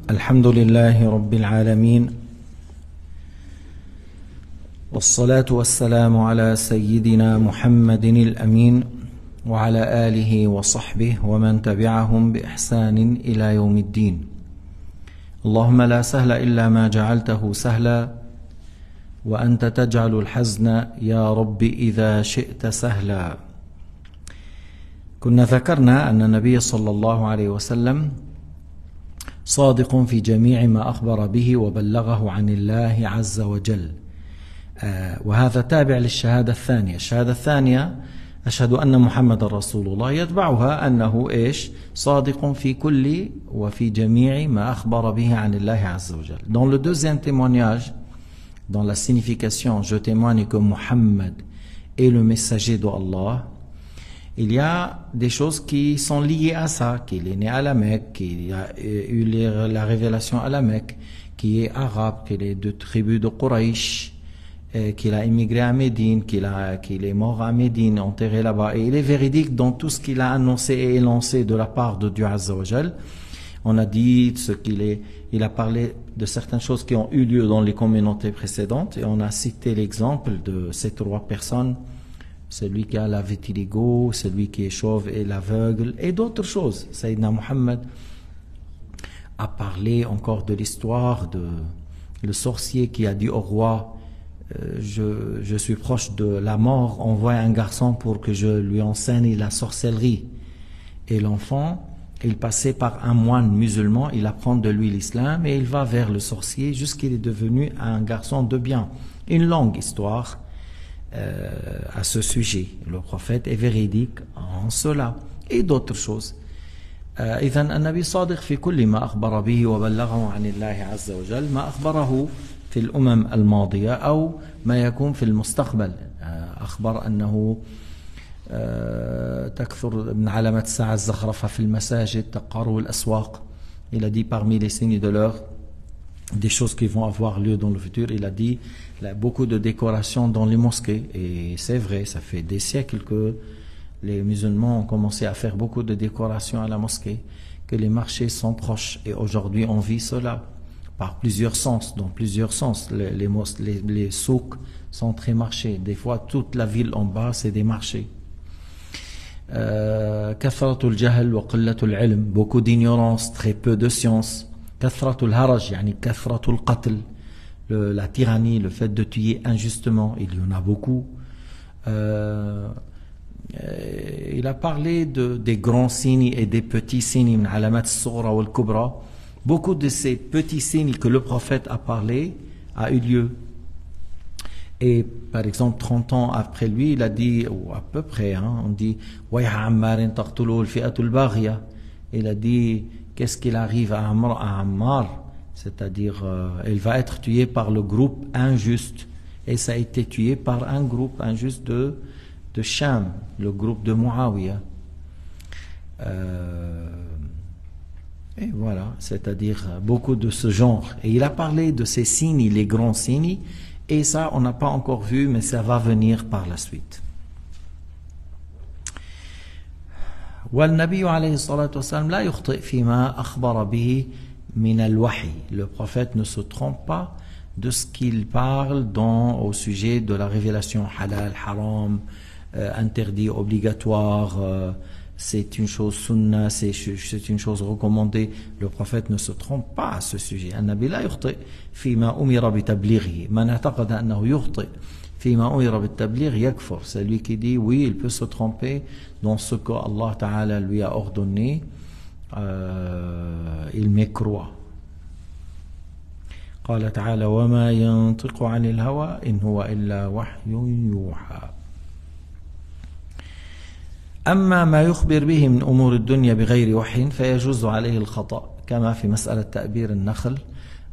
الحمد لله رب العالمين والصلاة والسلام على سيدنا محمد الأمين وعلى آله وصحبه ومن تبعهم بإحسان إلى يوم الدين. اللهم لا سهل إلا ما جعلته سهلا وأنت تجعل الحزن يا رب إذا شئت سهلا. كنا ذكرنا أن النبي صلى الله عليه وسلم صادق في جميع ما أخبر به وبلغه عن الله عز وجل، وهذا تابع للشهادة الثانية. الشهادة الثانية أشهد أن محمد رسول الله، يتبعها أنه صادق في كل وفي جميع ما أخبر به عن الله عز وجل. Dans le deuxième témoignage, dans la signification je témoigne que Muhammad est le messager d'Allah, il y a des choses qui sont liées à ça, qu'il est né à la Mecque, qu'il a eu la révélation à la Mecque, qu'il est arabe, qu'il est de tribu de Quraysh, qu'il a immigré à Médine, qu'il est mort à Médine, enterré là-bas. Et il est véridique dans tout ce qu'il a annoncé et élancé de la part de Dieu Azza wa Jal. On a dit il a parlé de certaines choses qui ont eu lieu dans les communautés précédentes, et on a cité l'exemple de ces trois personnes, celui qui a la vitiligo, celui qui est chauve et l'aveugle, et d'autres choses. Sayyidina Muhammad a parlé encore de l'histoire de le sorcier qui a dit au roi je suis proche de la mort, envoie un garçon pour que je lui enseigne la sorcellerie. Et l'enfant, il passait par un moine musulman, il apprend de lui l'islam et il va vers le sorcier jusqu'il est devenu un garçon de bien. Une longue histoire à ce sujet. Le prophète est véridique en cela et d'autres choses. إذن النبي صادق في كل ما أخبر به وبلغه عن الله عز وجل، ما أخبره في الأمم الماضية أو ما يكون في المستقبل. أخبر أنه تكثر من علامات الساعة الزخرفة في المساجد، تقارب الأسواق. Il a dit parmi les signes de l'heure des choses qui vont avoir lieu dans le futur. Il a dit beaucoup de décorations dans les mosquées, et c'est vrai, ça fait des siècles que les musulmans ont commencé à faire beaucoup de décorations à la mosquée, que les marchés sont proches, et aujourd'hui on vit cela par plusieurs sens, dans plusieurs sens. Les souks sont très marchés, des fois toute la ville en bas c'est des marchés. Kathratul jahl wa qillatul ilm, beaucoup d'ignorance, très peu de science. Kathratul haraj, yani kathratul qatl, la tyrannie, le fait de tuer injustement, il y en a beaucoup. Il a parlé des grands signes et des petits signes, min alamat as-sughra wal kubra. Beaucoup de ces petits signes que le prophète a parlé a eu lieu. Et par exemple 30 ans après lui, il a dit, ou à peu près, on dit wayha ammarin taqtulu al-fi'atu al-baghiya. Il a dit qu'est-ce qu'il arrive à Ammar, c'est-à-dire il va être tué par le groupe injuste, et ça a été tué par un groupe injuste de Sham, le groupe de Muawiyah. Et voilà, c'est-à-dire beaucoup de ce genre. Et il a parlé de ces signes, les grands signes, et ça on n'a pas encore vu, mais ça va venir par la suite. والنبي عليه الصلاة والسلام لا يخطئ فيما أخبر به من الوحي. Le prophète ne se trompe pas de ce qu'il parle au sujet de la révélation halal, haram, interdit, obligatoire, c'est une chose sunna, c'est une chose recommandée. Le prophète ne se trompe pas à ce sujet. النبي لا يخطئ فيما أمر بتبليغه. من اعتقد أنه يخطئ فيما أمر بالتبليغ يكفر. Celui qui dit oui, il peut se tromper dans ce que Allah Ta'ala lui a ordonné, il mécroit. قال تعالى وما ينطق عن الهوى إن هو إلا وحي يوحى. أما ما يخبر به من أمور الدنيا بغير وحي فيجوز عليه الخطأ كما في مسألة تأبير النخل.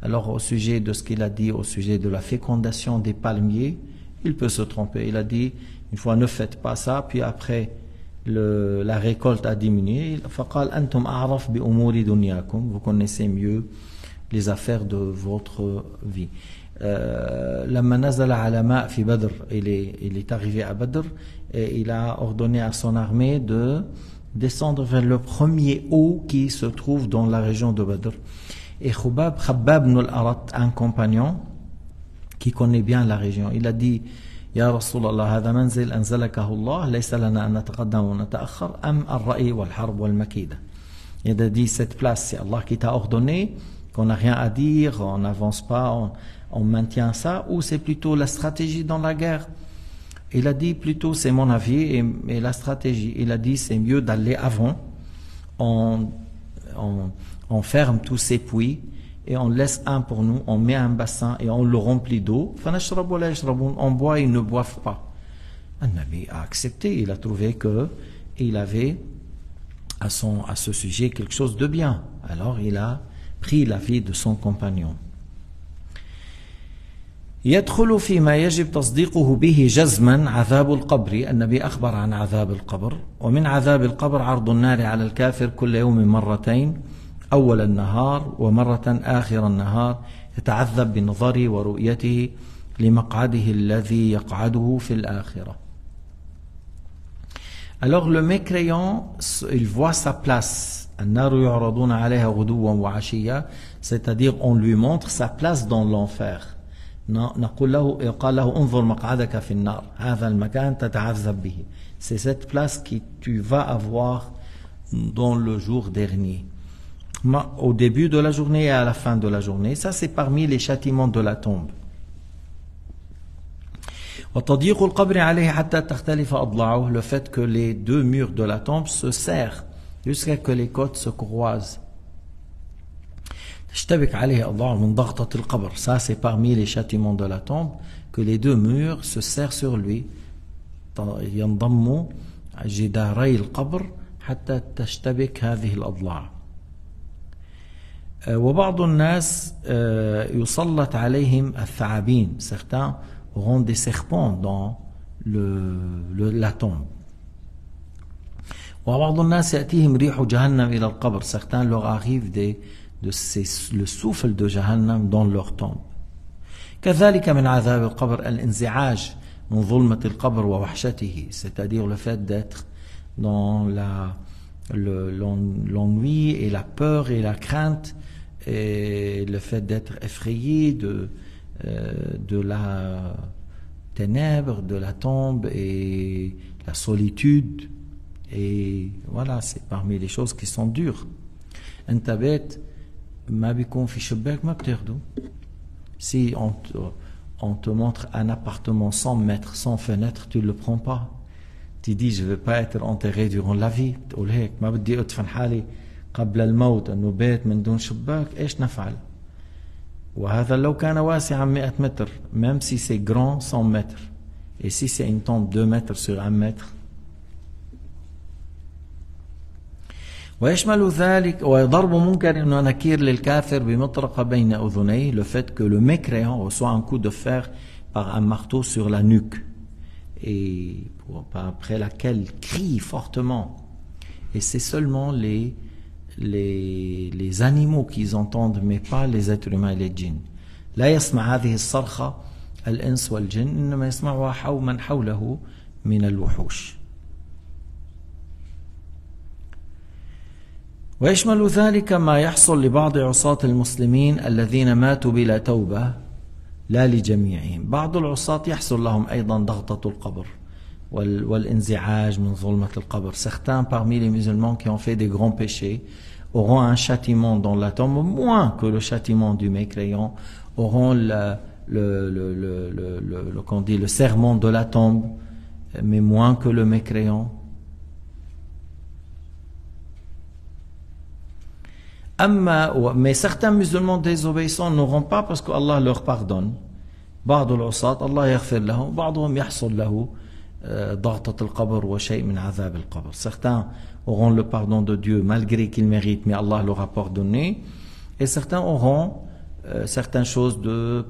Alors au sujet de ce qu'il a dit au sujet de la fécondation des palmiers, il peut se tromper. Il a dit une fois ne faites pas ça, puis après la récolte a diminué. فقال أنتم أعرف بأمور دنياكم, vous connaissez mieux les affaires de votre vie. لما نزل على ماء في بدر, il est arrivé à Badr, et il a ordonné à son armée de descendre vers le premier eau qui se trouve dans la région de Badr. Et Khabbab ibn al-Arat, un compagnon qui connaît bien la région, il a dit Ya Rasulallah, هذا منزل أنزلكه الله ليس لنا أن نتقدم ونتأخر أم الرأي والحرب والمكيدة. Il a dit cette place, c'est Allah qui t'a ordonné, qu'on n'a rien à dire, on n'avance pas, on maintient ça, ou c'est plutôt la stratégie dans la guerre. Il a dit plutôt, c'est mon avis, et la stratégie. Il a dit c'est mieux d'aller avant, on ferme tous ces puits, et on laisse un pour nous, on met un bassin et on le remplit d'eau. On boit, ils ne boivent pas. Le Nabi a accepté, il a trouvé que il avait à ce sujet quelque chose de bien. Alors il a pris l'avis de son compagnon. يدخل فيما يجب تصديقه به جزما عذاب القبر. النبي أخبر عن عذاب القبر، ومن عذاب القبر عرض النار على الكافر كل يوم مرتين، أول النهار ومرة آخر النهار، يتعذب بنظره ورؤيته لمقعده الذي يقعده في الآخرة. Alors le mécréant, il voit sa place. النار يعرضون عليها غدوا وعشيا, c'est-à-dire on lui montre sa place dans l'enfer. نقول له يقال له انظر مقعدك في النار هذا المكان تتعذب به. C'est cette place que tu vas avoir dans le jour dernier, au début de la journée et à la fin de la journée. Ça c'est parmi les châtiments de la tombe. وتضييق القبر عليه حتى تختلف أضلاعه, le fait que les deux murs de la tombe se serrent jusqu'à que les côtes se croisent. تشتبك عليه أضلاعه من ضغطة القبر, ça c'est parmi les châtiments de la tombe, que les deux murs se serrent sur lui. ينضم جداري القبر حتى تشتبك هذه الأضلاع. وبعض الناس يسلط عليهم الثعابين, certains auront des serpents dans la tombe. وبعض الناس يأتيهم ريح جهنم إلى القبر, certains leur arrivent le souffle de Jahannam dans leur tombe. كذلك من عذاب القبر الانزعاج من ظلمة القبر ووحشته, c'est-à-dire le fait d'être dans l'ennui et la peur et la crainte, et le fait d'être effrayé de la ténèbre, de la tombe et la solitude. Et voilà, c'est parmi les choses qui sont dures. انت بيت ما بيكون في شباك ما بتاخده. Si on te montre un appartement sans mètres, sans fenêtre, tu ne le prends pas. Tu dis je ne veux pas être enterré durant la vie. تقول هيك ما بدي ادفن حالي قبل الموت انه بيت من دون شباك, ايش نفعل؟ وهذا لو كان واسعا 100 متر, même si c'est grand 100 mètres, et si c'est une tombe 2 mètres sur 1 mètre. ويشمل ذلك وضرب منكر ونكير للكافر بمطرقة بين أذنيه, le fait que le mécréant reçoit un coup de fer par un marteau sur la nuque, et après laquelle il crie fortement. Et c'est seulement les animaux qui entendent, mais pas les êtres humains et les djinns. لا يسمع هذه الصرخة الإنس والجن, إنما يسمعها من حوله من الوحوش. ويشمل ذلك ما يحصل لبعض عصاة المسلمين الذين ماتوا بلا توبة لا لجميعهم. بعض العصاة يحصل لهم أيضا ضغطة القبر والانزعاج من ظلمة القبر. Certains parmi les musulmans qui ont fait des grands péchés auront un châtiment dans la tombe, moins que le châtiment du mécréant, auront le serment de la tombe, mais moins que le mécréant. Mais certains musulmans désobéissants n'auront pas, parce qu'Allah leur pardonne. بعض العصاة الله يغفر لهم, بعضهم يحصل له ضغطة القبر وشيء من عذاب القبر. Certains auront le pardon de Dieu malgré qu'ils méritent, mais Allah leur a pardonné. Et certains auront certaines choses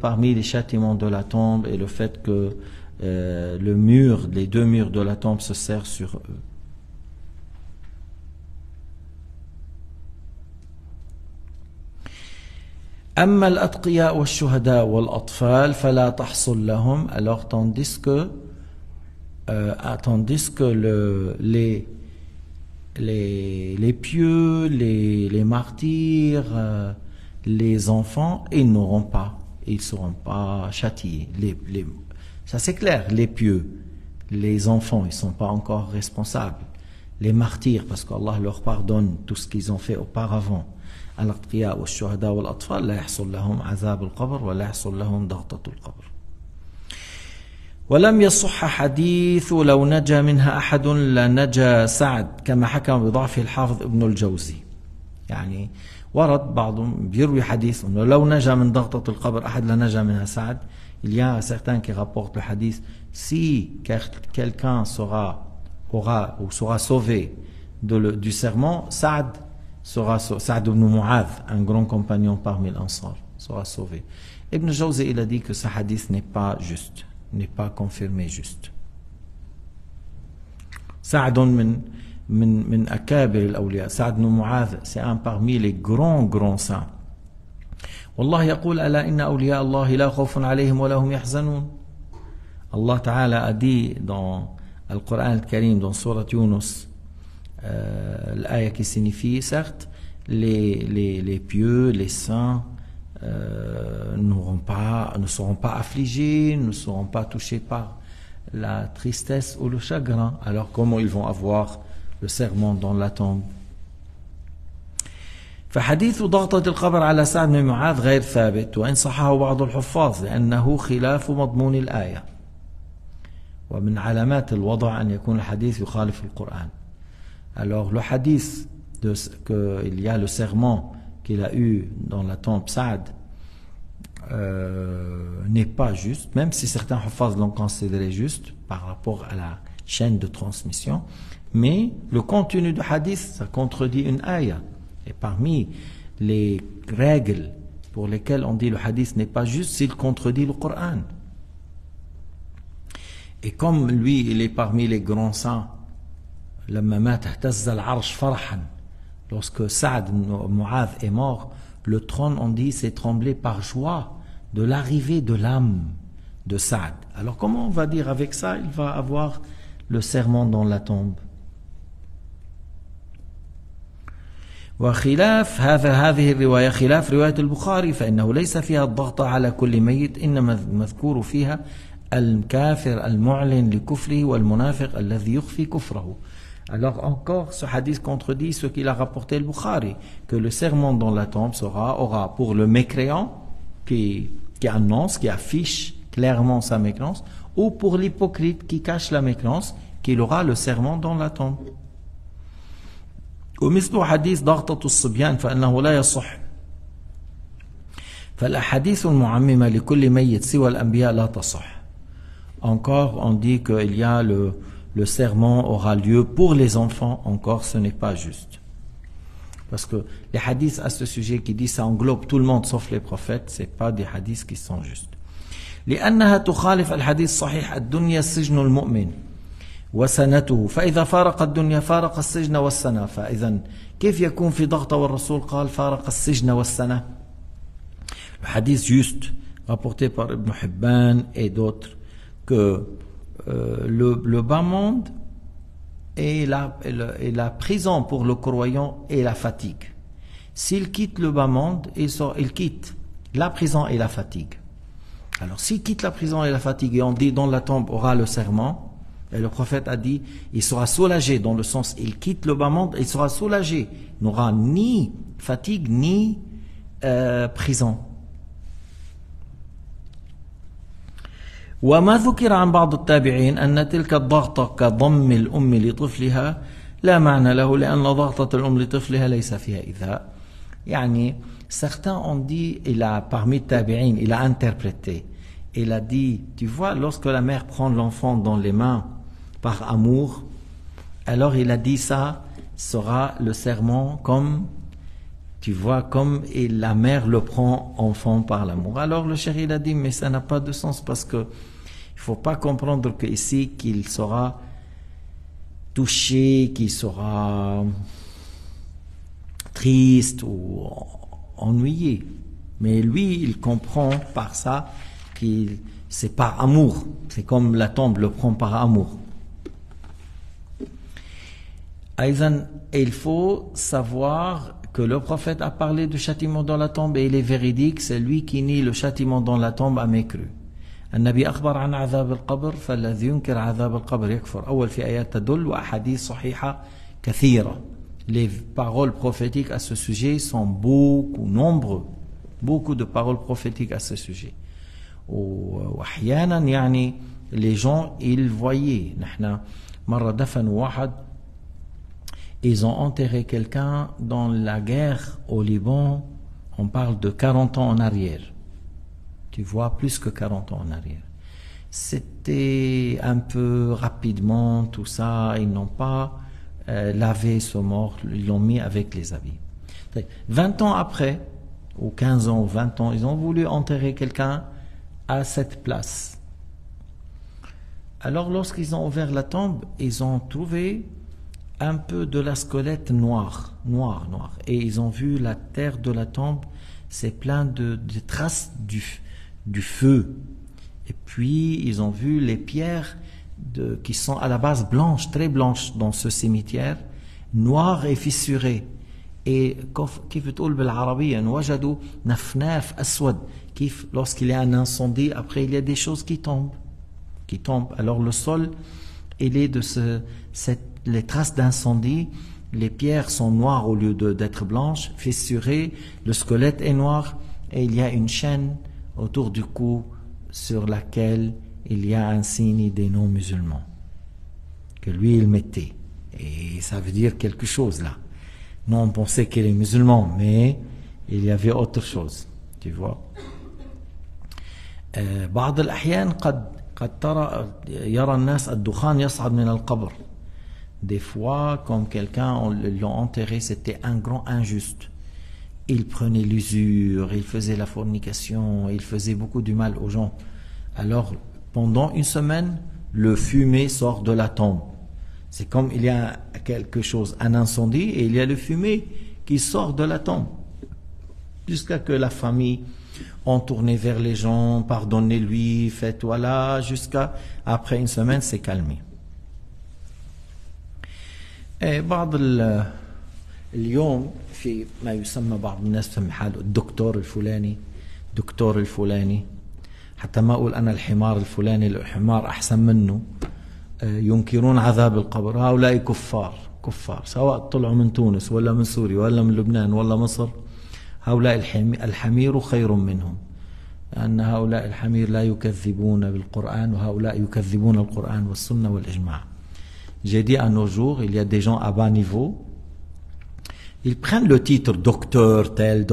parmi les châtiments de la tombe, et le fait que les deux murs de la tombe se serrent sur eux. أما الأتقياء والشهداء والأطفال فلا تحصل لهم. Alors tandis que les pieux, les martyrs, les enfants, ils n'auront pas, ils ne seront pas châtiés. Ça c'est clair, les pieux, les enfants, ils ne sont pas encore responsables. Les martyrs, parce qu'Allah leur pardonne tout ce qu'ils ont fait auparavant. الأتقياء والشهداء والأطفال لا يحصل لهم عذاب القبر ولا يحصل لهم ضغطة القبر. ولم يصح حديث لو نجا منها أحد لنجا سعد كما حكم بضعف الحافظ ابن الجوزي. يعني ورد بعضهم بيروي حديث أنه لو نجا من ضغطة القبر أحد لنجا منها سعد. Il y a certains qui rapportent le hadith, si quelqu'un sera sauvé du serment, Saad ibn Mu'adh, un grand compagnon parmi l'Ansar, sera sauvé. Ibn Jawzi, il a dit que ce hadith n'est pas juste, n'est pas confirmé juste. Saad min akabir al-awliya, Saad ibn Mu'adh, c'est un parmi les grands saints. والله يقول ألا إن أولياء الله لا خوف عليهم ولا هم يحزنون. Allah Ta'ala a dit dans le Coran al-Karim, dans Surat Yunus, l'ayah qui signifie, certes, les pieux, les saints ne seront pas affligés, ne seront pas touchés par la tristesse ou le chagrin. Alors comment ils vont avoir le serment dans la tombe? فحديث ضغطة القبر على سعد بن معاذ غير ثابت وإن صححه بعض الحفاظ لأنه خلاف مضمون الآية. ومن علامات الوضع أن يكون الحديث يخالف القرآن. Alors le hadith qu'il y a le serment qu'il a eu dans la tombe Saad n'est pas juste, même si certains hufaz l'ont considéré juste par rapport à la chaîne de transmission, mais le contenu du hadith, ça contredit une ayah. Et parmi les règles pour lesquelles on dit le hadith n'est pas juste, s'il contredit le Coran. Et comme lui, il est parmi les grands saints, lorsque Saad Mu'adh est mort, le trône, on dit, s'est tremblé par joie de l'arrivée de l'âme de Saad. Alors comment on va dire avec ça, il va avoir le serment dans la tombe? وخلاف هذه الرواية خلاف رواية البخاري فإنه ليس فيها الضغط على كل ميت إنما المذكور فيها الكافر المعلن لكفره والمنافق الذي يخفي كفره. Alors encore, ce hadith contredit ce qu'il a rapporté le Bukhari, que le serment dans la tombe aura pour le mécréant qui annonce, qui affiche clairement sa mécréance, ou pour l'hypocrite qui cache la mécréance, qu'il aura le serment dans la tombe. ومثل حديث ضغطة الصبيان فإنه لا يصح فالأحاديث المعممة لكل ميت سوى الأنبياء لا تصح. Encore on dit qu'il y a le serment aura lieu pour les enfants, encore ce n'est pas juste, parce que les hadiths à ce sujet qui disent ça englobe tout le monde sauf les prophètes, c'est pas des hadiths qui sont justes. لأنها تخالف الحديث الصحيح الدنيا سجن المؤمن وسنته فإذا فارق الدنيا فارق السجن والسنة. فإذا كيف يكون في ضغطة والرسول قال فارق السجن والسنة؟ Le hadith juste rapporté par Ibn Hibban et d'autres que le bas monde et la prison pour le croyant et la fatigue. S'il quitte le bas monde, il quitte la prison et la fatigue. Alors s'il quitte la prison et la fatigue, et on dit dans la tombe aura le serment, et le prophète a dit, il sera soulagé, dans le sens, il quitte le bas monde, il sera soulagé. Il n'aura ni fatigue, ni prison. وما ذكر عن بعض التابعين أن تلك الضغطة كضم الأم لطفلها لا معنى له لأن ضغطة الأم لطفلها ليس فيها إيذاء. يعني certains ont dit, parmi tabi'in, il a interprété. Il a dit, tu vois, lorsque la mère prend l'enfant dans les mains par amour, alors il a dit ça sera le serment comme, tu vois, comme et la mère le prend enfant par l'amour. Alors le chéri il a dit, mais ça n'a pas de sens parce que il faut pas comprendre que ici qu'il sera touché, qu'il sera triste ou ennuyé. Mais lui, il comprend par ça qu'il c'est par amour. C'est comme la tombe le prend par amour. Il faut savoir que le prophète a parlé du châtiment dans la tombe et il est véridique, c'est lui qui nie le châtiment dans la tombe a mécru. النبي أخبر عن عذاب القبر فالذي ينكر عذاب القبر يكفر. أول في آيات تدل وأحاديث صحيحة كثيرة. Les paroles prophétiques à ce sujet sont beaucoup, nombreux. Beaucoup de paroles prophétiques à ce sujet. وأحيانا يعني les gens ils voyaient. نحن مرة دفنوا واحد. Ils ont enterré quelqu'un dans la guerre au Liban. On parle de 40 ans en arrière. Tu vois, plus que 40 ans en arrière. C'était un peu rapidement, tout ça. Ils n'ont pas lavé ce mort. Ils l'ont mis avec les habits. 20 ans après, ou 15 ans, ou 20 ans, ils ont voulu enterrer quelqu'un à cette place. Alors, lorsqu'ils ont ouvert la tombe, ils ont trouvé un peu de la squelette noire. Et ils ont vu la terre de la tombe, c'est plein de traces du feu. Et puis, ils ont vu les pierres qui sont à la base blanches, très blanches dans ce cimetière, noires et fissurées. Et كيف تقول بالعربية وجدوا نفناف أسود كيف lorsqu'il y a un incendie après il y a des choses qui tombent. Alors le sol il est de les traces d'incendie, les pierres sont noires au lieu d'être blanches, fissurées, le squelette est noir et il y a une chaîne autour du cou sur laquelle il y a un signe des non-musulmans que lui il mettait, et ça veut dire quelque chose là. Nous on pensait qu'il est musulman, mais il y avait autre chose, tu vois. بعض الأحيان قد ترى يرى الناس الدخان يصعد من القبر. Des fois, comme quelqu'un l'ont enterré, c'était un grand injuste. Il prenait l'usure, il faisait la fornication, il faisait beaucoup du mal aux gens. Alors, pendant une semaine, le fumée sort de la tombe. C'est comme il y a quelque chose, un incendie, et il y a le fumée qui sort de la tombe. Jusqu'à que la famille ont tourné vers les gens, pardonnez-lui, faites voilà, jusqu'à après une semaine, c'est calmé. بعض اليوم في ما يسمى بعض الناس تسمي حاله الدكتور الفلاني حتى ما أقول أنا الحمار الفلاني الحمار أحسن منه ينكرون عذاب القبر. هؤلاء كفار سواء طلعوا من تونس ولا من سوريا ولا من لبنان ولا مصر. هؤلاء الحمير خير منهم لأن هؤلاء الحمير لا يكذبون بالقرآن وهؤلاء يكذبون القرآن والسنة والإجماع. J'ai dit à nos jours, il y a des gens à bas niveau, ils prennent le titre docteur tel.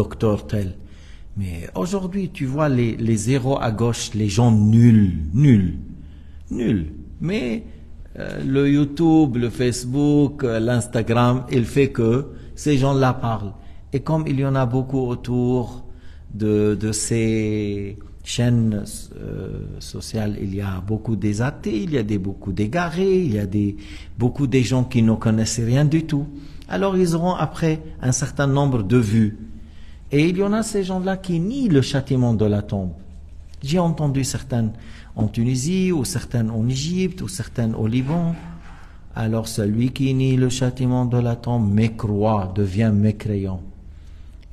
Mais aujourd'hui, tu vois les zéros à gauche, les gens nuls. Mais le YouTube, le Facebook, l'Instagram, il fait que ces gens-là parlent. Et comme il y en a beaucoup autour de ces chaînes sociales, il y a beaucoup des athées, il y a beaucoup d'égarés, il y a beaucoup des gens qui ne connaissent rien du tout. Alors ils auront après un certain nombre de vues. Et il y en a ces gens-là qui nient le châtiment de la tombe. J'ai entendu certaines en Tunisie, ou certaines en Égypte, ou certaines au Liban. Alors celui qui nie le châtiment de la tombe mécroit, devient mécréant.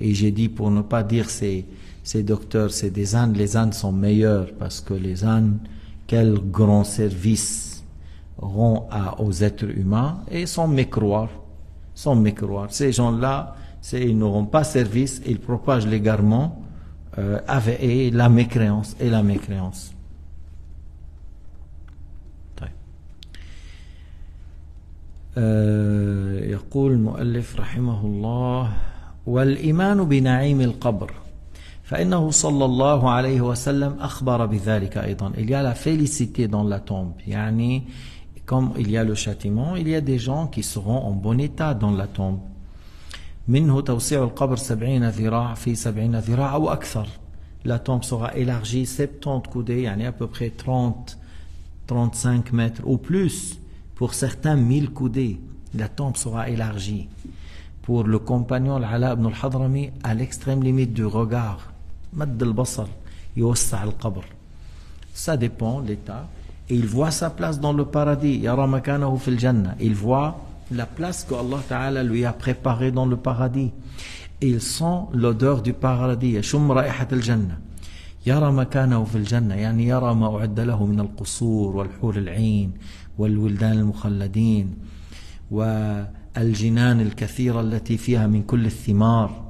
Et j'ai dit, pour ne pas dire ces docteurs, c'est des ânes, les ânes sont meilleurs, parce que les ânes, quel grand service rend aux êtres humains, et sans mécroire. Ces gens-là, ils n'auront pas service, ils propagent l'égarement et la mécréance. يقول المؤلف رحمه الله والإيمان بنعيم القبر فإنه صلى الله عليه وسلم أخبر بذلك أيضا. Il y a la félicité dans la tombe. يعني comme il y a le châtiment, il y a des gens qui seront en bon état dans la tombe. منه توسيع القبر 70 ذراع في 70 ذراع أو أكثر. La tombe sera élargie 70 coudées, يعني à peu près 35 mètres ou plus. Pour certains 1000 coudées, la tombe sera élargie. Pour le compagnon Al-Ala ibn al-Hadrami, à l'extrême limite du regard, مد البصر يوسع القبر. Ça dépend de l'état. Et il voit sa place dans le paradis. يرى مكانه في الجنة. Il voit la place que Allah Ta'ala lui a préparée dans le paradis. et il sent l'odeur du paradis. يشم رائحة الجنة. يرى مكانه في الجنة يعني يرى ما أعد له من القصور والحور العين والولدان المخلدين والجنان الكثيرة التي فيها من كل الثمار.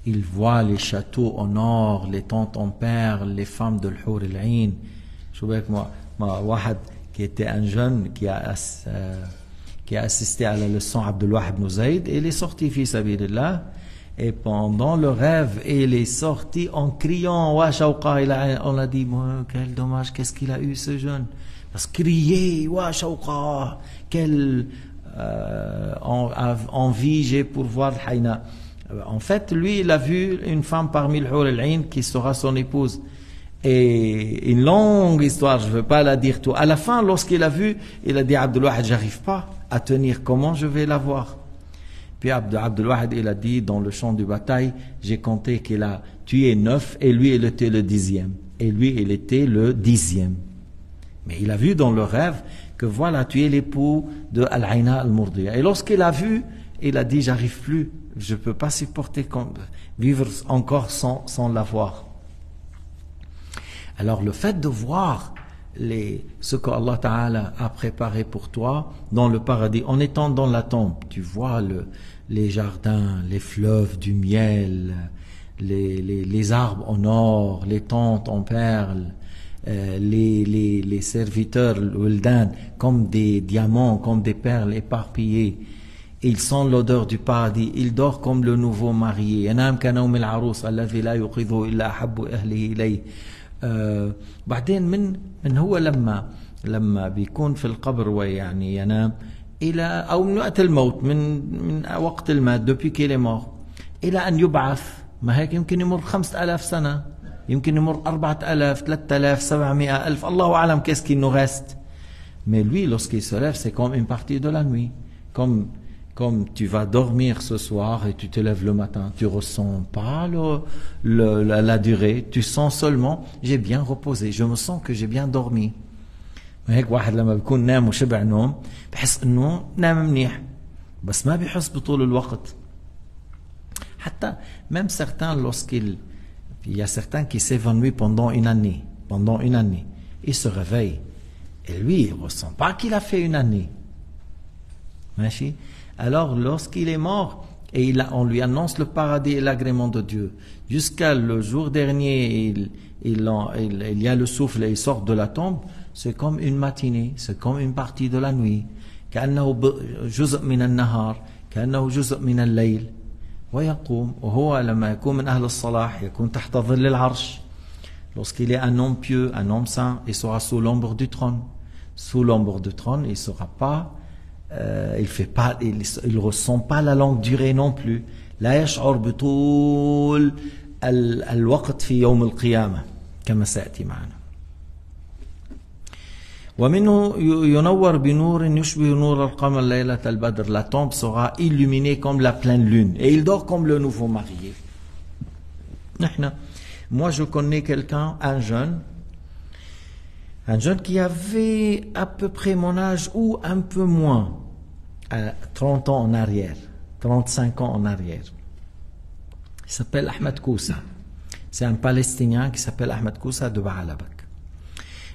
Il voit les châteaux en or, les tentes en perles, les femmes de l'Hour el-Ain. Je vois que moi, واحد qui était un jeune qui a assisté à la leçon Abdul Wahid ibn Zayd, et il est sorti fi sabilillah, et pendant le rêve, il est sorti en criant wa shawqa ila ayn. On a dit quel dommage, qu'est-ce qu'il a eu ce jeune, parce qu'il criait wa shawqa, quelle envie j'ai pour voir Hayna. En fait, lui, il a vu une femme parmi le Hour el-Ain qui sera son épouse. Et une longue histoire, je ne veux pas la dire tout. À la fin, lorsqu'il a vu, il a dit Abdul Wahid, j'arrive pas à tenir, comment je vais la voir? Puis Abdul Wahid, il a dit dans le champ de bataille, j'ai compté qu'il a tué 9 et lui, il était le 10e. Et lui, il était le 10e. Mais il a vu dans le rêve que voilà, tu es l'époux de Al-Aina al-Murdiya. Et lorsqu'il a vu, il a dit, j'arrive plus, je ne peux pas supporter vivre encore sans la voir. Alors le fait de voir ce que Allah Ta'ala a préparé pour toi dans le paradis, en étant dans la tombe, tu vois les jardins, les fleuves du miel, les arbres en or, les tentes en perles, les serviteurs, l'Uldan, comme des diamants, comme des perles éparpillées. Il sent l'odeur du paradis, il dort comme le nouveau marié. ينام كنوم العروس الذي لا يوقظه إلا أحب أهله إليه. بعدين من هو لما بيكون في القبر ويعني ينام إلى أو من وقت الموت من وقت الموت depuis qu'il est mort إلى أن يبعث. ما هيك يمكن يمر 5000 سنة، يمكن يمر 4000 3000 700 ألف، الله أعلم qu'est-ce qu'il nous reste. Mais lui, lorsqu'il se lève, c'est comme une partie de la nuit, comme tu vas dormir ce soir et tu te lèves le matin, tu ressens pas la durée, tu sens seulement j'ai bien reposé, je me sens que j'ai bien dormi. هيك واحد لما بيكون نام وشبع نوم بحس انه نام منيح، بس ما بيحس بطول الوقت. حتى même certains il y a certains qui s'évanouissent pendant une année, ils se réveillent et lui il ressent pas qu'il a fait une année. ماشي. Alors lorsqu'il est mort et on lui annonce le paradis et l'agrément de Dieu, jusqu'à le jour dernier il y a le souffle et il sort de la tombe, c'est comme une matinée, c'est comme une partie de la nuit. كأنه جزء من النهار، كأنه جزء من الليل. ويقوم وهو لما يكون من أهل الصلاح يكون تحت ظل العرش. Lorsqu'il est un homme pieux, un homme saint, il sera sous l'ombre du trône. Sous l'ombre du trône, il sera pas il ressent pas la longue durée non plus. لا يشعر بطول الوقت في يوم القيامة كما سيأتي معنا. ومنه ينور بنور يشبه نور القمر ليلة البدر. La tombe sera illuminée comme la pleine lune et il dort comme le nouveau marié. Moi je connais quelqu'un, un jeune qui avait à peu près mon âge ou un peu moins, 30 ans en arrière, 35 ans en arrière. Il s'appelle Ahmed Koussa. C'est un Palestinien qui s'appelle Ahmed Koussa de Ba'alabak.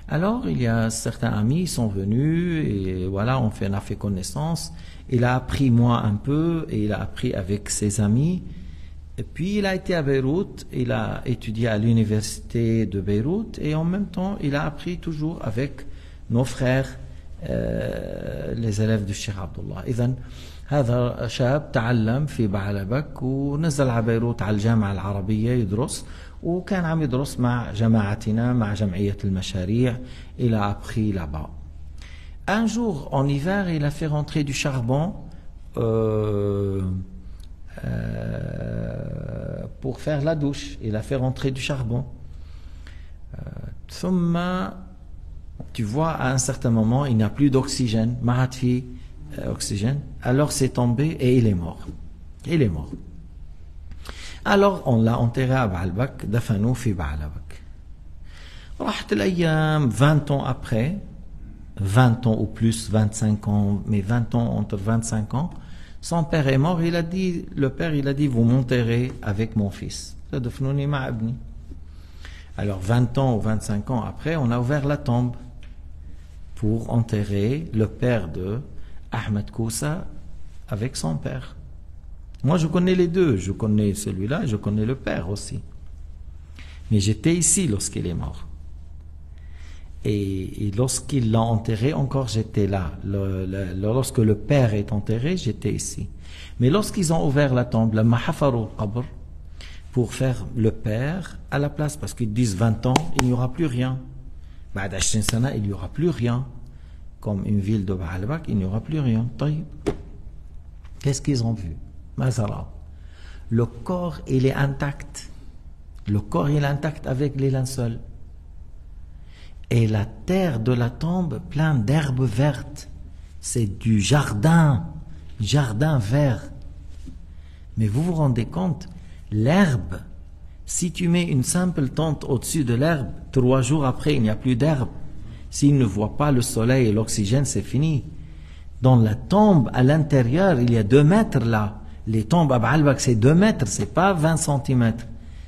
Alors, il y a certains amis, ils sont venus et voilà, on a fait connaissance. Il a appris moi un peu et il a appris avec ses amis. Et puis, il a été à Beyrouth, il a étudié à l'université de Beyrouth et en même temps, il a appris toujours avec nos frères, les élèves du Cheikh Abdullah. إذن هذا شاب تعلم في بعلبك ونزل على بيروت على الجامعة العربية يدرس، وكان عم يدرس مع جماعتنا مع جمعية المشاريع. Il a appris là-bas. Un jour, en hiver, il a fait rentrer du charbon pour faire la douche. Il a fait rentrer du charbon. ثم, tu vois, à un certain moment, il n'y a plus d'oxygène. Mahatfi, oxygène. Alors c'est tombé et il est mort. Il est mort. Alors on l'a enterré à Ba'albak, dafanou fi Ba'alabak. راحت الأيام 20 ans après, 20 ans ou plus, 25 ans, mais 20 ans, entre 25 ans, Son père est mort, le père il a dit, vous m'enterrez avec mon fils. Alors 20 ans ou 25 ans après, on a ouvert la tombe pour enterrer le père de Ahmed Koussa avec son père. Moi je connais les deux, je connais celui-là et je connais le père aussi. Mais j'étais ici lorsqu'il est mort. Et lorsqu'il l'a enterré, encore j'étais là. Lorsque le père est enterré, j'étais ici. Mais lorsqu'ils ont ouvert la tombe, la mahafaru qabr, pour faire le père à la place, parce qu'ils disent 20 ans, il n'y aura plus rien. Ba'd 20 sana, il n'y aura plus rien. Comme une ville de Baalbek, il n'y aura plus rien. Qu'est-ce qu'ils ont vu? Mazara. Le corps, il est intact. Le corps, il est intact avec les linceuls. Et la terre de la tombe, pleine d'herbes vertes. C'est du jardin vert. Mais vous vous rendez compte, l'herbe, si tu mets une simple tente au-dessus de l'herbe, 3 jours après, il n'y a plus d'herbe. S'il ne voit pas le soleil et l'oxygène, c'est fini. Dans la tombe, à l'intérieur, il y a 2 mètres là. Les tombes à Baalbek, c'est 2 mètres, c'est pas 20 cm.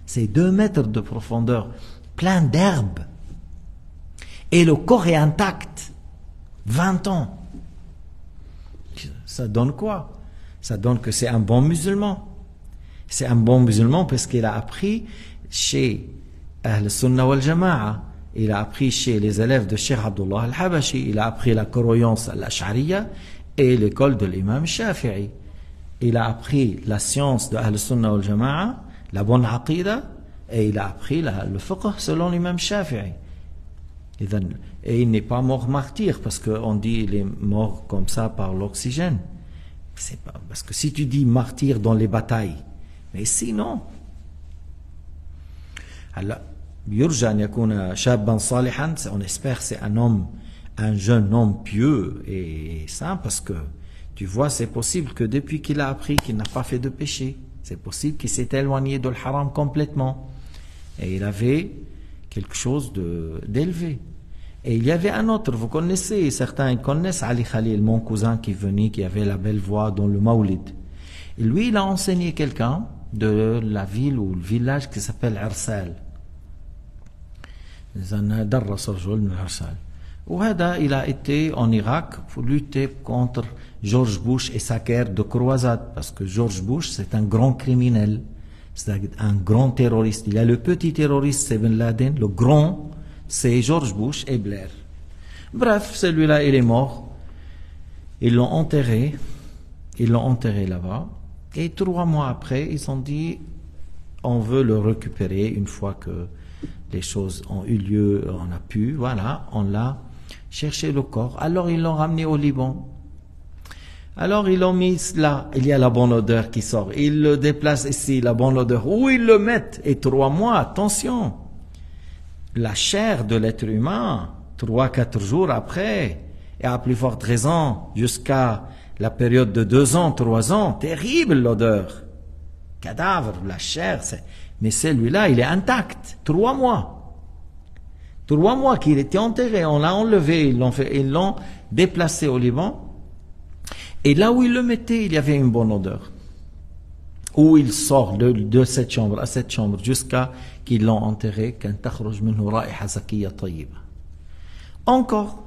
C'est 2 mètres de profondeur, plein d'herbes. Et le corps est intact. 20 ans. Ça donne quoi? Ça donne que c'est un bon musulman. C'est un bon musulman parce qu'il a appris chez Ahl Sunnah wal Jama'a. Il a appris chez les élèves de Cheikh Abdullah al-Habashi. Il a appris la croyance al-Ash'ariya et l'école de l'imam Shafi'i. Il a appris la science de Ahl Sunnah wal Jama'a, la bonne aqida, et il a appris le fiqh selon l'imam Shafi'i. Et il n'est pas mort martyr, parce qu'on dit qu'il est mort comme ça par l'oxygène. C'est pas, parce que si tu dis martyr dans les batailles, mais sinon, alors, on espère c'est un jeune homme pieux et saint, parce que tu vois, c'est possible que depuis qu'il a appris qu'il n'a pas fait de péché, c'est possible qu'il s'est éloigné de l'haram complètement. Et il avait quelque chose d'élevé. Et il y avait un autre, vous connaissez, certains connaissent Ali Khalil, mon cousin qui venait, qui avait la belle voix dans le Maoulid. Et lui, il a enseigné quelqu'un de la ville ou le village qui s'appelle Arsal. Il a été en Irak pour lutter contre George Bush et sa guerre de croisade, parce que George Bush, c'est un grand criminel. C'est un grand terroriste. Il y a le petit terroriste, c'est Ben Laden. Le grand, c'est George Bush et Blair. Bref, celui-là, il est mort. Ils l'ont enterré. Ils l'ont enterré là-bas. Et 3 mois après, ils ont dit, on veut le récupérer une fois que les choses ont eu lieu, on a pu, voilà, on l'a cherché le corps. Alors, ils l'ont ramené au Liban. Alors ils l'ont mis là, il y a la bonne odeur qui sort. Ils le déplacent ici, la bonne odeur. Où ils le mettent? Et 3 mois, attention. La chair de l'être humain, 3-4 jours après, et à plus forte raison, jusqu'à la période de 2 ans, 3 ans, terrible l'odeur. Cadavre, la chair, mais celui-là, il est intact. 3 mois. 3 mois qu'il était enterré, on l'a enlevé, ils l'ont déplacé au Liban. Et là où il le mettait, il y avait une bonne odeur. Où il sort de cette chambre à cette chambre jusqu'à qu'ils l'ont enterré. Encore,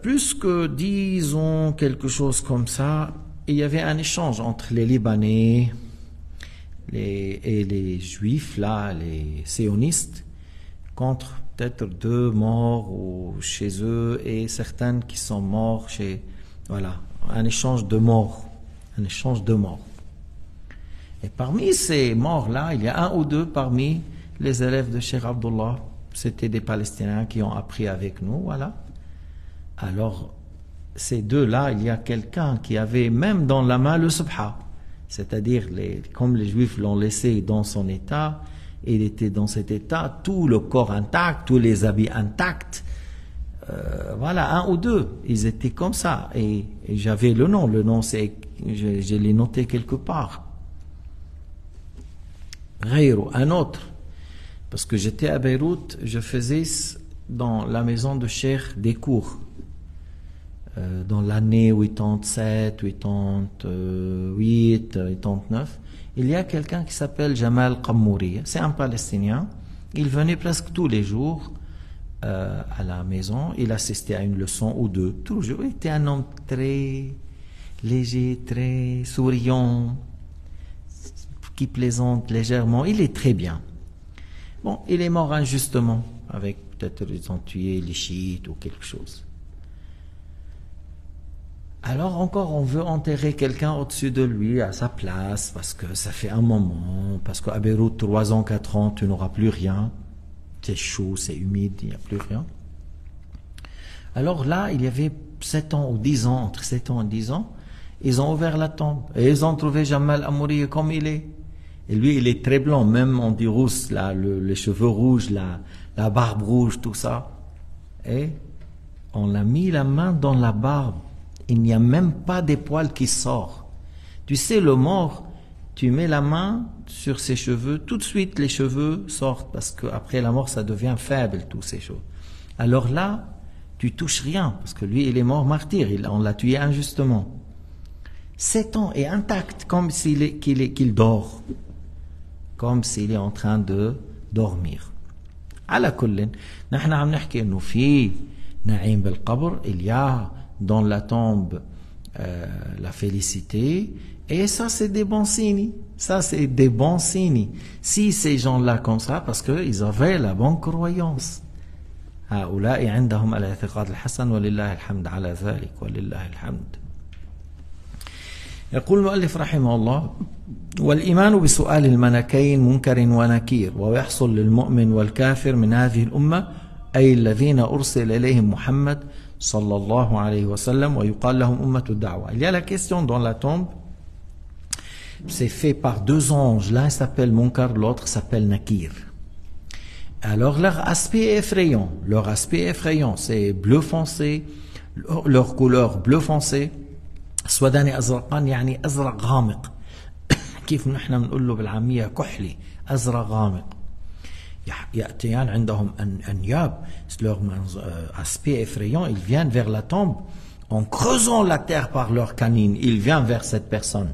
plus que, disons, quelque chose comme ça, il y avait un échange entre les Libanais et les Juifs, là, les sionistes, contre peut-être 2 morts chez eux et certaines qui sont morts chez... Voilà, un échange de morts. Un échange de morts. Et parmi ces morts-là, il y a 1 ou 2 parmi les élèves de Cheikh Abdullah. C'était des Palestiniens qui ont appris avec nous, voilà. Alors, ces 2-là, il y a quelqu'un qui avait même dans la main le subha. C'est-à-dire, comme les Juifs l'ont laissé dans son état, il était dans cet état, tout le corps intact, tous les habits intacts. Voilà, 1 ou 2, ils étaient comme ça. Et j'avais le nom, je l'ai noté quelque part. Un autre, parce que j'étais à Beyrouth, je faisais dans la maison de Cheikh des cours. dans l'année 87, 88, 89, il y a quelqu'un qui s'appelle Jamal Qammouri. C'est un Palestinien. Il venait presque tous les jours à la maison. Il assistait à une leçon ou deux. Toujours. Il était un homme très léger, très souriant, qui plaisante légèrement. Il est très bien. Bon, il est mort injustement, avec peut-être ils ont tué les chiites ou quelque chose. Alors encore, on veut enterrer quelqu'un au-dessus de lui, à sa place, parce que ça fait un moment, parce qu'à Beyrouth, 3 ans, 4 ans, tu n'auras plus rien. C'est chaud, c'est humide, il n'y a plus rien. Alors là, il y avait 7 ans ou 10 ans, entre 7 ans et 10 ans, ils ont ouvert la tombe, et ils ont trouvé Jamal Qammouri comme il est. Et lui, il est très blanc, même on dit rousse, là, les cheveux rouges, la barbe rouge, tout ça. Et on a mis la main dans la barbe. Il n'y a même pas des poils qui sortent. Tu sais, le mort, tu mets la main sur ses cheveux, tout de suite les cheveux sortent, parce qu'après la mort, ça devient faible, tous ces choses. Alors là, tu touches rien, parce que lui, il est mort martyr, on l'a tué injustement. 7 ans est intact, comme qu'il dort, comme s'il est en train de dormir. على كل نحن عم نحكي انه في نعيم بالقبر, il y a dans la tombe la félicité, et ça c'est des bons signes, ça c'est des bons signes. Si ces gens-là comme ça, parce qu'ils avaient la bonne croyance. هؤلاء عندهم الاعتقاد الحسن ولله الحمد على ذلك ولله الحمد. يقول المؤلف رحمه الله: والإيمان بسؤال الملكين منكر ونكير، ويحصل للمؤمن والكافر من هذه الأمة أي الذين أرسل إليهم محمد صلى الله عليه وسلم ويقال لهم أمة الدعوة. Il y a la question dans la tombe, c'est fait par 2 anges, l'un s'appelle Munkar, l'autre s'appelle Nakir. Alors leur aspect est effrayant, c'est bleu foncé, leur couleur bleu foncé. سوداني أزرقان يعني أزرق غامق كيف نحن بنقول له بالعامية كحلي أزرق غامق. يأتيان عندهم أنياب, leur aspect effrayant, ils viennent vers la tombe en creusant la terre par leurs canines, ils viennent vers cette personne.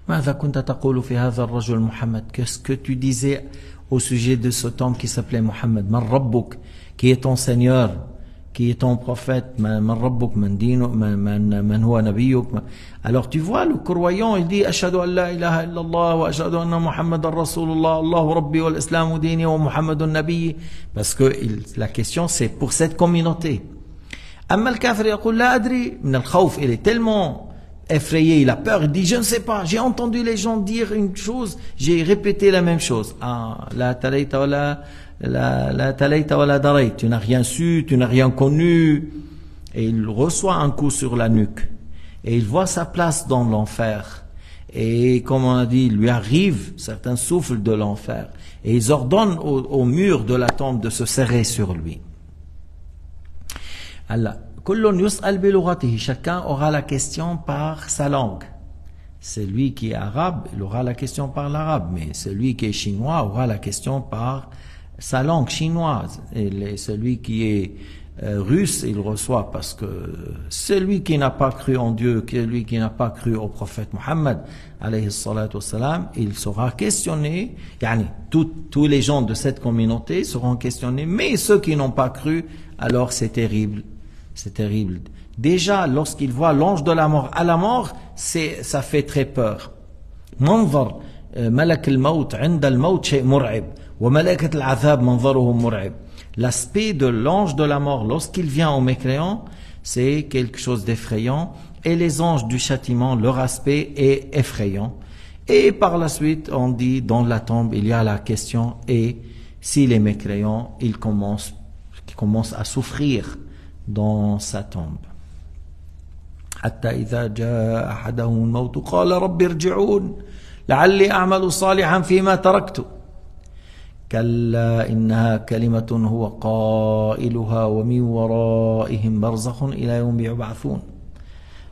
ماذا كنت تقول في هذا الرجل محمد? Qu'est-ce que tu disais au sujet de cet homme qui s'appelait Mohammed? من ربك? Qui est ton Seigneur? Qui est ton prophète? من ربك من دينك من هو نبيك? Alors tu vois, le croyant il dit أشهد أن لا إله إلا الله وأشهد أن محمد رسول الله الله ربي والإسلام ديني ومحمد النبي, parce que la question c'est pour cette communauté. أما الكافر يقول لا أدري من الخوف, il est tellement effrayé, il a peur, il dit je ne sais pas, j'ai entendu les gens dire une chose, j'ai répété la même chose. لا تليت ولا لا تليت ولا دريت, tu n'as rien su, tu n'as rien connu. Et il reçoit un coup sur la nuque et il voit sa place dans l'enfer, et comme on a dit, il lui arrive certains souffles de l'enfer, et ils ordonnent au mur de la tombe de se serrer sur lui. Allah, كل يسأل بلغته, chacun aura la question par sa langue. Celui qui est arabe, il aura la question par l'arabe, mais celui qui est chinois aura la question par sa langue chinoise. Et celui qui est russe, il reçoit, parce que celui qui n'a pas cru en Dieu, celui qui n'a pas cru au prophète Mohammed, alayhi salatu wassalam, il sera questionné, yani, tous les gens de cette communauté seront questionnés, mais ceux qui n'ont pas cru, alors c'est terrible. C'est terrible. Déjà, lorsqu'il voit l'ange de la mort à la mort, ça fait très peur. منظر ملك الموت عند الموت شيء مرعب وملائكة العذاب منظرهم مرعب. L'aspect de l'ange de la mort lorsqu'il vient aux mécréants, c'est quelque chose d'effrayant, et les anges du châtiment, leur aspect est effrayant. Et par la suite, on dit dans la tombe, il y a la question, et si les mécréants, ils commencent à souffrir dans sa tombe. حتى إذا جاء أحدهم الموت قال رب ارجعون لعلي أعمل صالحا فيما تركت كلا إنها كلمة هو قائلها ومن ورائهم برزخ إلى يوم يبعثون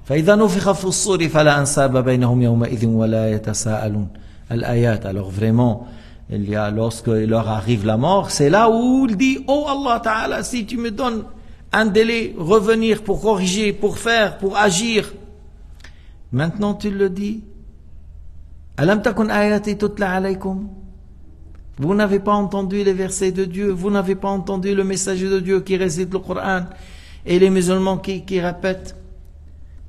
فإذا نفخ في الصور فلا أنساب بينهم يومئذ ولا يتساءلون. الآيات. Alors vraiment, il y a, lorsque il leur arrive la mort, c'est là où il dit: oh Allah Ta'ala, si tu me donnes un délai, revenir pour corriger, pour faire, pour agir. Maintenant tu le dis. Alam takun ayati tutla alaykum. Vous n'avez pas entendu les versets de Dieu, vous n'avez pas entendu le message de Dieu qui récite le Coran et les musulmans qui répètent.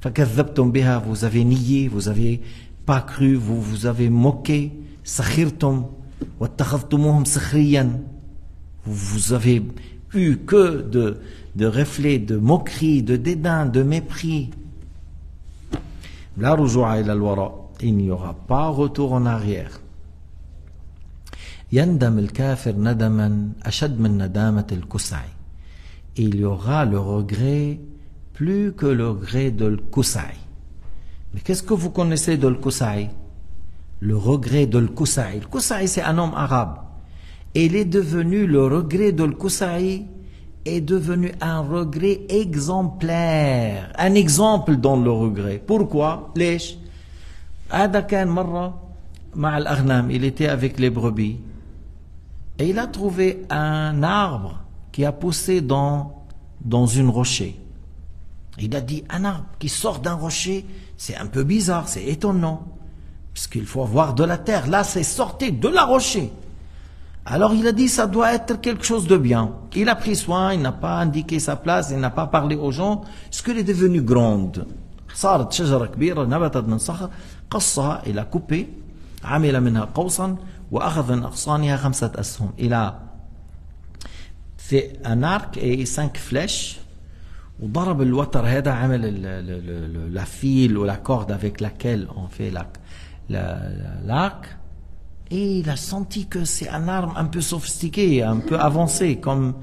فَكَذَّبْتُمْ بِهَا, vous avez nié, vous avez pas cru, vous avez moqué. سَخِرْتُمْ وَاتَّخَذْتُمُوهُمْ سِخْرِيًّا, vous avez eu que de reflets, de moquerie, de dédain, de mépris. La rujua ila al-wara, il n'y aura pas retour en arrière. يندم الكافر ندما أشد من ندامة الكسعي. Il y aura le regret plus que le regret de l'Kusai. Mais qu'est-ce que vous connaissez de l'Kusai? Le regret de l'Kusai. L'Kusai, c'est un homme arabe. Et il est devenu, le regret de l'Kusai est devenu un regret exemplaire. Un exemple dans le regret. Pourquoi? ليش؟ هذا كان مرة مع الأغنام. Il était avec les brebis. Et il a trouvé un arbre qui a poussé dans une rocher. Il a dit, un arbre qui sort d'un rocher, c'est un peu bizarre, c'est étonnant. Parce qu'il faut avoir de la terre. Là, c'est sorti de la rocher. Alors il a dit, ça doit être quelque chose de bien. Il a pris soin, il n'a pas indiqué sa place, il n'a pas parlé aux gens. Est-ce qu'elle est devenue grande? صارت شجرة كبيرة نبتت من صخر قصها إلى كوبي عمل منها قوسا وأخذ من أغصانها 5 أسهم. Il a fait un arc et 5 flèches. وضرب الوتر هذا عمل la file ou la corde avec laquelle on fait l'arc. Et il a senti que c'est un arme un peu sophistiqué, un peu avancé, comme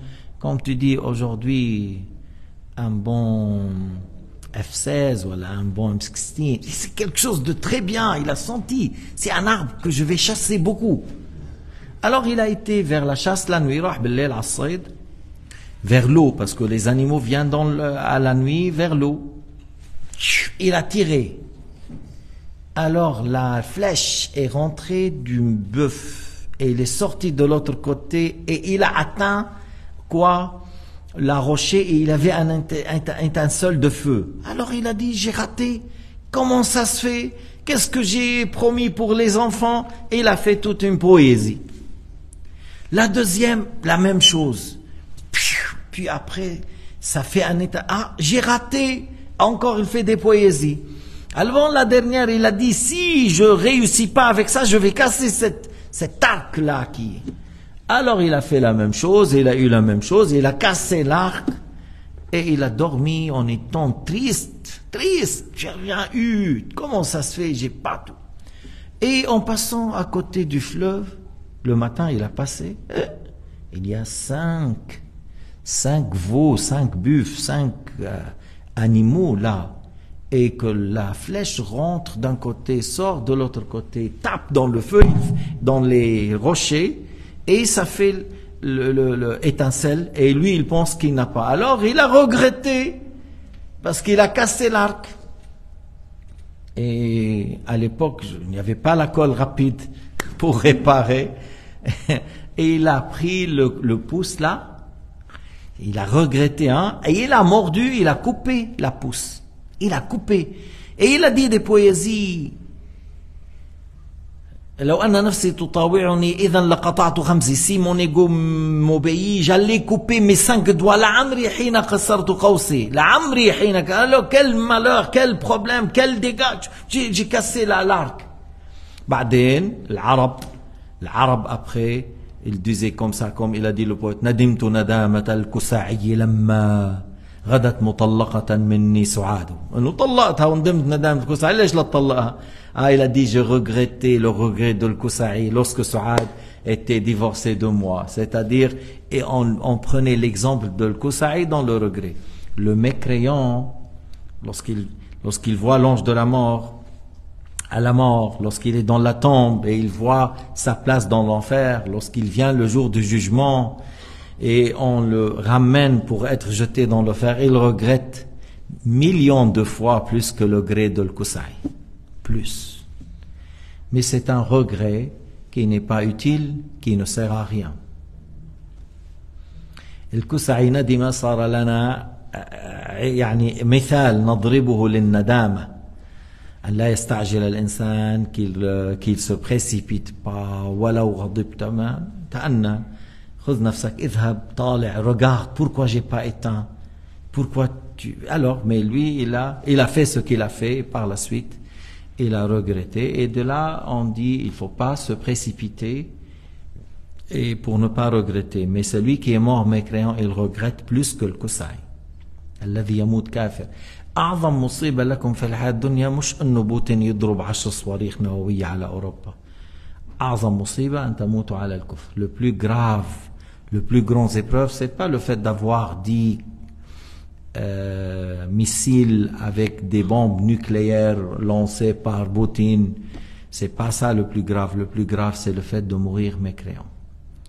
tu dis aujourd'hui, un bon F-16 ou un bon M16. C'est quelque chose de très bien, il a senti. C'est un arbre que je vais chasser beaucoup. Alors il a été vers la chasse la nuit, vers l'eau, parce que les animaux viennent à la nuit vers l'eau. Il a tiré. Alors la flèche est rentrée du bœuf et il est sorti de l'autre côté et il a atteint quoi? La rocher, et il avait un étincelle de feu. Alors il a dit, j'ai raté. Comment ça se fait? Qu'est-ce que j'ai promis pour les enfants? Et il a fait toute une poésie. La deuxième, la même chose. Puis après, ça fait un état. Ah, j'ai raté. Encore, il fait des poésies. Avant la dernière, il a dit, si je réussis pas avec ça, je vais casser cet arc-là qui... Alors il a fait la même chose, il a eu la même chose, il a cassé l'arc et il a dormi en étant triste, j'ai rien eu, comment ça se fait, j'ai pas tout. Et en passant à côté du fleuve, le matin il a passé, il y a 5 veaux, 5 buffles, 5 animaux là, et que la flèche rentre d'un côté, sort de l'autre côté, tape dans le feu, dans les rochers, et ça fait le étincelle, et lui il pense qu'il n'a pas. Alors il a regretté parce qu'il a cassé l'arc. Et à l'époque il n'y avait pas la colle rapide pour réparer, et il a pris le pouce là, il a regretté et il a mordu, il a coupé la pouce, il a coupé, et il a dit des poésies. لو أن نفسي تطاوعني إذا لقطعت خمسي. Si mon ego m'obéit, j'allais couper mes 5 doigts. لعمري حين قصرت قوسي. لعمري حين. Alors quel malheur, quel problème, quel dégât. J'ai cassé l'arc. بعدين العرب après il disait comme ça, comme il a dit le poète, ندمت ندامة الكساعي لما غدت مطلقة مني سعاد. انه طلقتها وندمت ندامة الكساعي. ليش لا تطلقها؟ il a dit, je regrettais le regret de l'Kusai lorsque Saad était divorcé de moi. C'est-à-dire, et on prenait l'exemple de l'Kusai dans le regret. Le mécréant, lorsqu'il voit l'ange de la mort, à la mort, lorsqu'il est dans la tombe et il voit sa place dans l'enfer, lorsqu'il vient le jour du jugement et on le ramène pour être jeté dans l'enfer, il regrette millions de fois plus que le regret de l'Kusai. Plus. Mais c'est un regret qui n'est pas utile, qui ne sert à rien. الكسعي ندم صار لنا يعني مثال نضربه للندامة، أن لا يستعجل الإنسان qu'il se précipite pas ولو غضبت ما تأنى، خذ نفسك، اذهب، طالع، regarde, pourquoi j'ai pas éteint, pourquoi tu... Alors, mais lui, il a fait ce qu'il a fait, et par la suite, il a regretté, et de là, on dit, il faut pas se précipiter, et pour ne pas regretter. Mais celui qui est mort mécréant, il regrette plus que le Kusai. الذي يموت كافر. أعظم مصيبة لكم في الحياة الدنيا مش أنه بوتين يضرب 10 صواريخ نووية على أوروبا. أعظم مصيبة أن تموتوا على الكفر. Le plus grave, le plus grand épreuve, c'est pas le fait d'avoir dit missiles avec des bombes nucléaires lancées par Poutine. C'est pas ça le plus grave. Le plus grave, c'est le fait de mourir mécréant.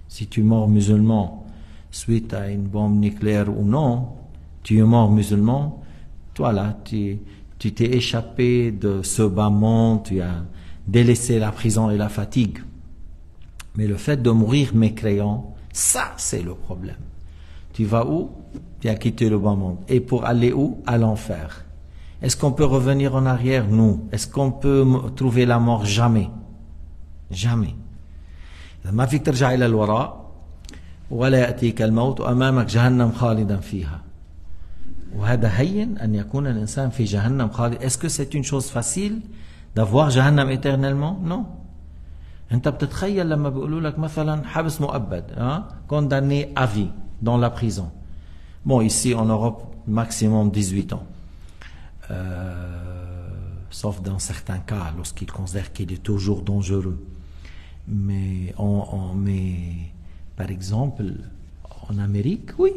Si tu meurs musulman suite à une bombe nucléaire ou non, tu es mort musulman, toi là, tu t'es échappé de ce bas monde, tu as délaissé la prison et la fatigue. Mais le fait de mourir mécréant, ça c'est le problème. Tu vas où? Tu as quitté le bas monde. Et pour aller où? À l'enfer. Est-ce qu'on peut revenir en arrière? Non. Est-ce qu'on peut trouver la mort? Jamais. Jamais. ما فيك ترجع إلى الوراء ولا يأتيك الموت وأمامك جهنم خالدا فيها. وهذا هين أن يكون الإنسان في جهنم خالد. Est-ce que c'est une chose facile d'avoir جهنم éternellement? Non. أنت بتتخيل لما بيقولوا لك مثلا حبس مؤبد, condamné à vie dans la prison. Bon, ici en Europe, maximum 18 ans. Sauf dans certains cas, lorsqu'ils considèrent qu'il est toujours dangereux. Mais par exemple, en Amérique, oui,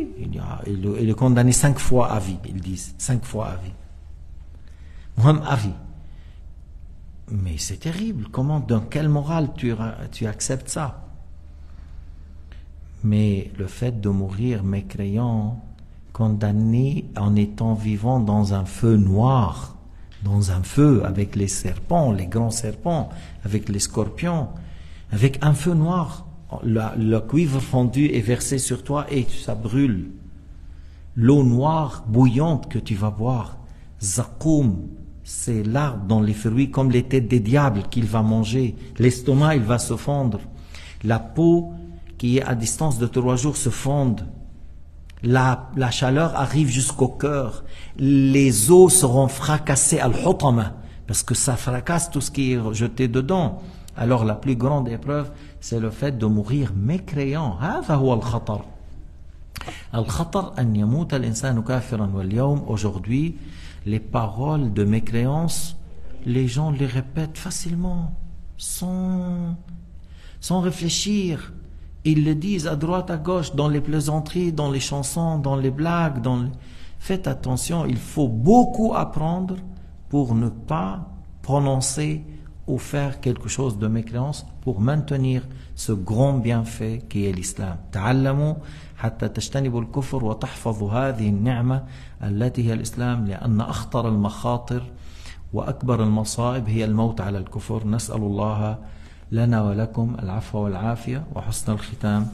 il est condamné 5 fois à vie, ils disent, 5 fois à vie. Même à vie. Mais c'est terrible, comment, dans quelle morale tu acceptes ça? Mais le fait de mourir mécréant, condamné en étant vivant dans un feu noir, dans un feu avec les serpents, les grands serpents, avec les scorpions, avec un feu noir, le cuivre fondu est versé sur toi et ça brûle. L'eau noire bouillante que tu vas boire, Zakoum, c'est l'arbre dans les fruits comme les têtes des diables qu'il va manger. L'estomac, il va se fondre. La peau qui est à distance de 3 jours se fonde. La chaleur arrive jusqu'au cœur. Les os seront fracassés al-hutama, parce que ça fracasse tout ce qui est jeté dedans. Alors la plus grande épreuve, c'est le fait de mourir mécréant. هذا هو الخطر. الخطر أن يموت الإنسان كافرا واليوم. Aujourd'hui, les paroles de mécréance, les gens les répètent facilement, sans réfléchir. Ils le disent à droite, à gauche, dans les plaisanteries, dans les chansons, dans les blagues. Faites attention, il faut beaucoup apprendre pour ne pas prononcer ou faire quelque chose de mécréance pour maintenir ce grand bienfait qui est l'islam. تعلموا حتى تجتنبوا الكفر وتحفظوا هذه النعمة التي هي الإسلام لأن أخطر المخاطر وأكبر المصائب هي الموت على الكفر. نسأل الله لنا ولكم العفو والعافية وحسن الختام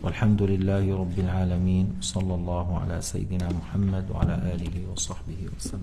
والحمد لله رب العالمين. صلى الله على سيدنا محمد وعلى آله وصحبه وسلم.